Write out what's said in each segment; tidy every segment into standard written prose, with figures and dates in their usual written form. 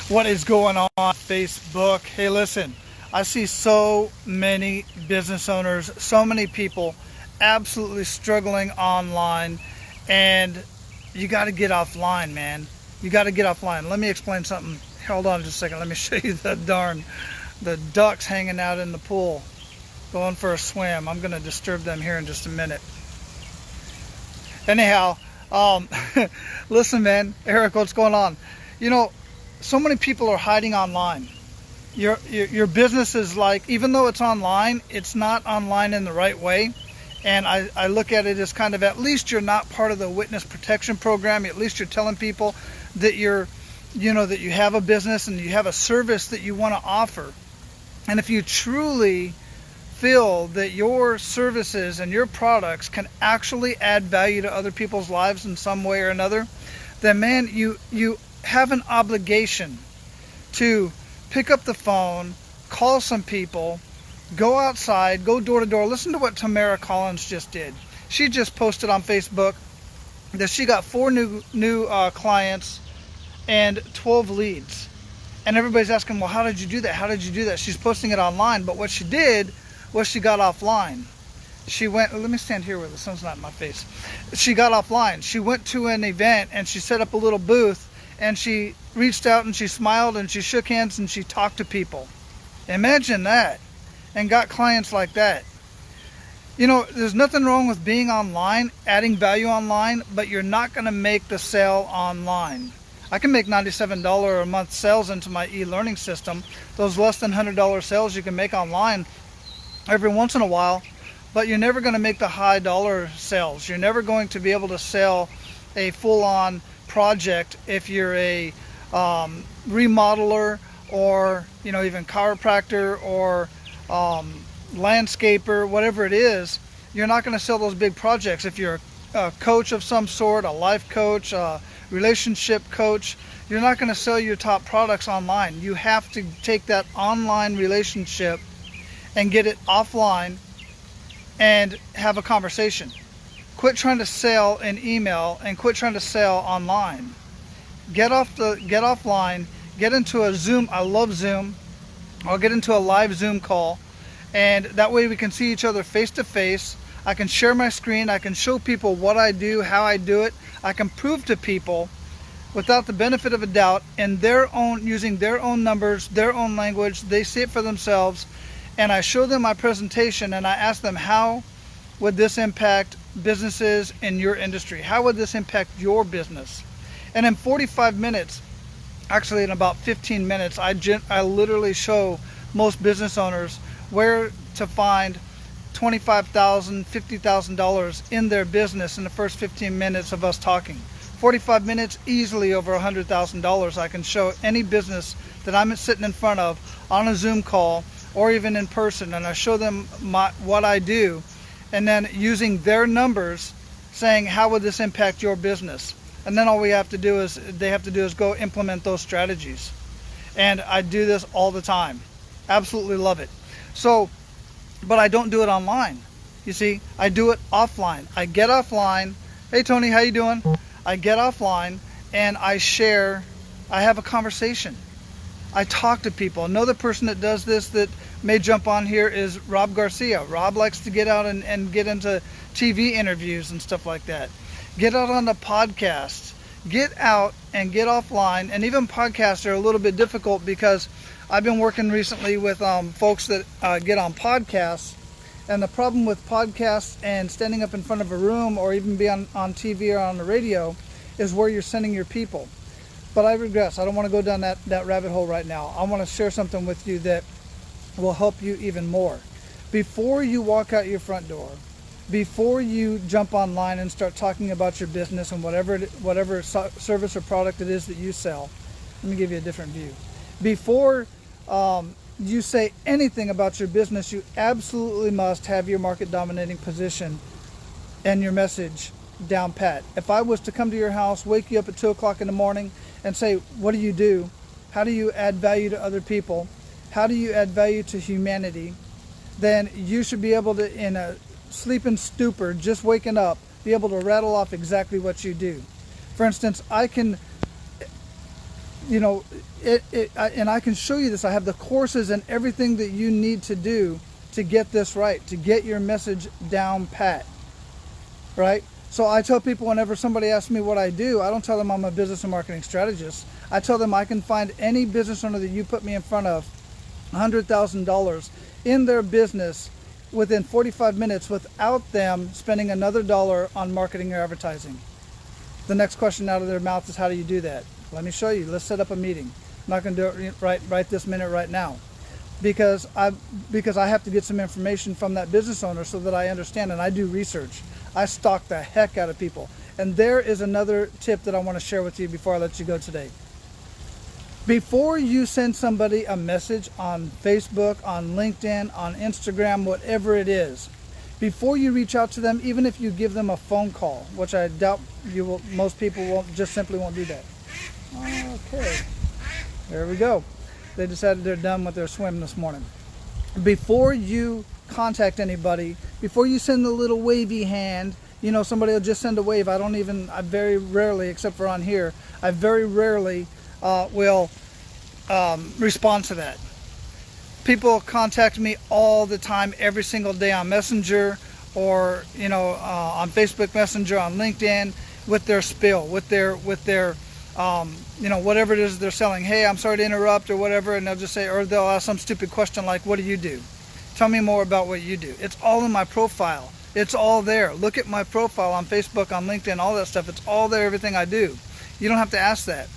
What is going on Facebook? Hey, listen, I see so many business owners, so many people absolutely struggling online, and you got to get offline, man. You got to get offline. Let me explain something. Hold on just a second. Let me show you the ducks hanging out in the pool, going for a swim. I'm going to disturb them here in just a minute. Anyhow, listen, man, Eric, what's going on? You know, so many people are hiding online. Your business is like, even though it's online, it's not online in the right way. And I look at it as kind of, at least you're not part of the witness protection program. At least you're telling people that that you have a business and you have a service that you want to offer. And if you truly feel that your services and your products can actually add value to other people's lives in some way or another, then man, you have an obligation to pick up the phone, call some people, go outside, go door to door. Listen to what Tamara Collins just did. She just posted on Facebook that she got 4 new clients and 12 leads. And everybody's asking, well, how did you do that? How did you do that? She's posting it online, but what she did was she got offline. She went, let me stand here where the sun's not in my face. She got offline. She went to an event and she set up a little booth and she reached out and she smiled and she shook hands and she talked to people. Imagine that. And got clients like that. You know, there's nothing wrong with being online, adding value online, but you're not going to make the sale online. I can make $97 a month sales into my e-learning system. Those less than $100 sales you can make online every once in a while, but you're never going to make the high dollar sales. You're never going to be able to sell a full-on project if you're a remodeler or even chiropractor or landscaper, whatever it is. You're not going to sell those big projects. If you're a coach of some sort, a life coach, a relationship coach, you're not going to sell your top products online. You have to take that online relationship and get it offline and have a conversation. Quit trying to sell an email and quit trying to sell online. Get offline, get into a Zoom. I love Zoom. I'll get into a live Zoom call, and that way we can see each other face to face. I can share my screen. I can show people what I do, how I do it. I can prove to people without the benefit of a doubt, in using their own numbers, their own language. They see it for themselves, and I show them my presentation and I ask them, how would this impact businesses in your industry? How would this impact your business? And in 45 minutes, actually in about 15 minutes, I literally show most business owners where to find $25,000, $50,000 in their business in the first 15 minutes of us talking. 45 minutes, easily over $100,000. I can show any business that I'm sitting in front of on a Zoom call or even in person, and I show them what I do, and then using their numbers, saying, how would this impact your business? And then all they have to do is go implement those strategies. And I do this all the time. Absolutely love it. So, but I don't do it online. You see, I do it offline. I get offline. Hey Tony, how you doing? I get offline and I have a conversation. I talk to people. Another person that does this that may jump on here is Rob Garcia. Rob likes to get out and get into TV interviews and stuff like that. Get out on the podcasts. Get out and get offline. And even podcasts are a little bit difficult because I've been working recently with folks that get on podcasts. And the problem with podcasts and standing up in front of a room or even be on TV or on the radio is where you're sending your people. But I regress. I don't want to go down that rabbit hole right now. I want to share something with you that will help you even more. Before you walk out your front door, before you jump online and start talking about your business and whatever service or product it is that you sell, let me give you a different view. Before you say anything about your business, you absolutely must have your market dominating position and your message down pat. If I was to come to your house, wake you up at 2 o'clock in the morning and say, what do you do? How do you add value to other people? How do you add value to humanity? Then you should be able to, in a sleeping stupor, just waking up, be able to rattle off exactly what you do. For instance, I can you know, and I can show you this. I have the courses and everything that you need to do to get this right, to get your message down pat, right? So I tell people whenever somebody asks me what I do, I don't tell them I'm a business and marketing strategist. I tell them I can find any business owner that you put me in front of $100,000 in their business within 45 minutes without them spending another dollar on marketing or advertising. The next question out of their mouth is, how do you do that? Let me show you. Let's set up a meeting. I'm not going to do it right this minute, right now, because I have to get some information from that business owner so that I understand, and I do research. I stalk the heck out of people. And there is another tip that I want to share with you before I let you go today. Before you send somebody a message on Facebook, on LinkedIn, on Instagram, whatever it is, before you reach out to them, even if you give them a phone call, which I doubt you will, most people won't, just simply won't do that. Okay, there we go. They decided they're done with their swim this morning. Before you contact anybody, before you send the little wavy hand, you know, somebody will just send a wave. I very rarely, except for on here, I very rarely will respond to that. People contact me all the time, every single day on Messenger, or on Facebook Messenger, on LinkedIn, with their spill, with their whatever it is they're selling. Hey, I'm sorry to interrupt, or whatever, and they'll just say, or they'll ask some stupid question like, what do you do? Tell me more about what you do. It's all in my profile. It's all there. Look at my profile on Facebook, on LinkedIn, all that stuff. It's all there, everything I do. You don't have to ask that.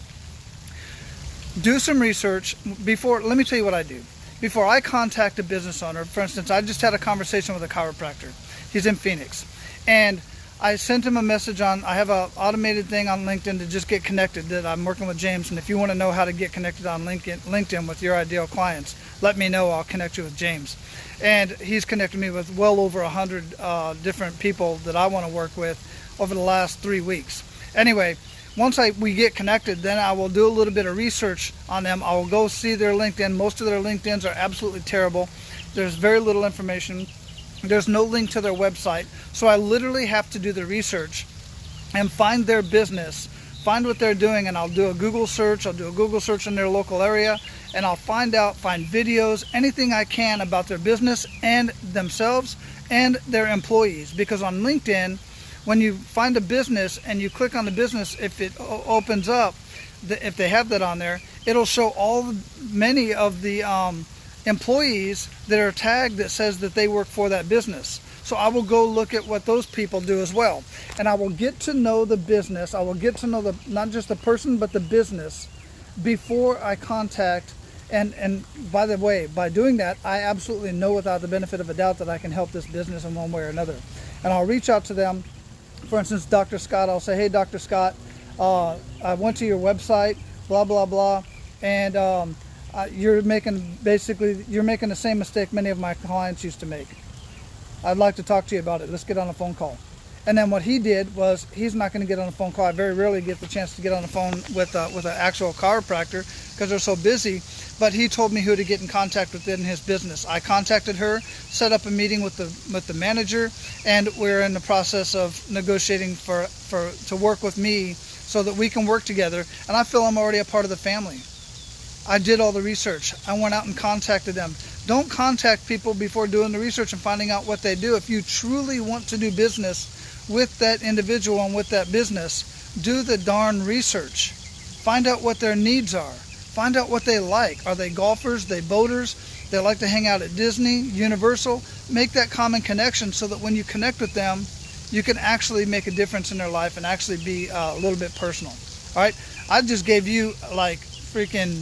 Do some research before. Let me tell you what I do. Before I contact a business owner, for instance, I just had a conversation with a chiropractor. He's in Phoenix. And I sent him a message I have an automated thing on LinkedIn to just get connected, that I'm working with James. And if you want to know how to get connected on LinkedIn with your ideal clients, let me know. I'll connect you with James. And he's connected me with well over 100 different people that I want to work with over the last 3 weeks. Anyway, once we get connected, then I will do a little bit of research on them. I will go see their LinkedIn. Most of their LinkedIns are absolutely terrible. There's very little information. There's no link to their website. So I literally have to do the research and find their business, find what they're doing, and I'll do a Google search. I'll do a Google search in their local area, and I'll find videos, anything I can about their business and themselves and their employees. Because on LinkedIn, when you find a business and you click on the business, if it opens up, if they have that on there, it'll show many of the employees that are tagged that says that they work for that business. So I will go look at what those people do as well. And I will get to know the business. I will get to know not just the person, but the business before I contact. And by the way, by doing that, I absolutely know without the benefit of a doubt that I can help this business in one way or another. And I'll reach out to them. For instance, Dr. Scott, I'll say, hey, Dr. Scott, I went to your website, blah, blah, blah, and you're making the same mistake many of my clients used to make. I'd like to talk to you about it. Let's get on a phone call. And then what he did was, he's not going to get on a phone call. I very rarely get the chance to get on the phone with an actual chiropractor because they're so busy. But he told me who to get in contact with in his business. I contacted her, set up a meeting with the manager, and we're in the process of negotiating to work with me so that we can work together. And I feel I'm already a part of the family. I did all the research. I went out and contacted them. Don't contact people before doing the research and finding out what they do. If you truly want to do business with that individual and with that business, do the darn research. Find out what their needs are. Find out what they like. Are they golfers? Are they boaters? They like to hang out at Disney, Universal. Make that common connection so that when you connect with them, you can actually make a difference in their life and actually be a little bit personal. All right? I just gave you like freaking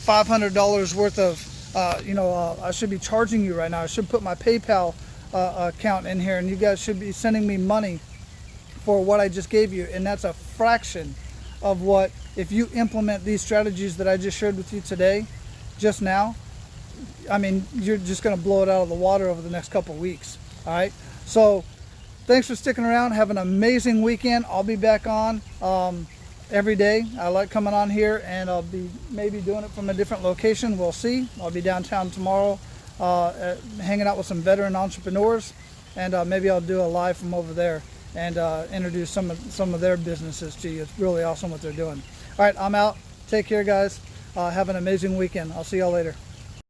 $500 worth of, I should be charging you right now. I should put my PayPal account in here, and you guys should be sending me money for what I just gave you. And that's a fraction of what, if you implement these strategies that I just shared with you today, just now, I mean, you're just going to blow it out of the water over the next couple weeks. All right. So thanks for sticking around. Have an amazing weekend. I'll be back on every day. I like coming on here, and I'll be maybe doing it from a different location. We'll see. I'll be downtown tomorrow hanging out with some veteran entrepreneurs, and maybe I'll do a live from over there and introduce some of their businesses to you. It's really awesome what they're doing. All right, I'm out. Take care, guys. Have an amazing weekend. I'll see y'all later.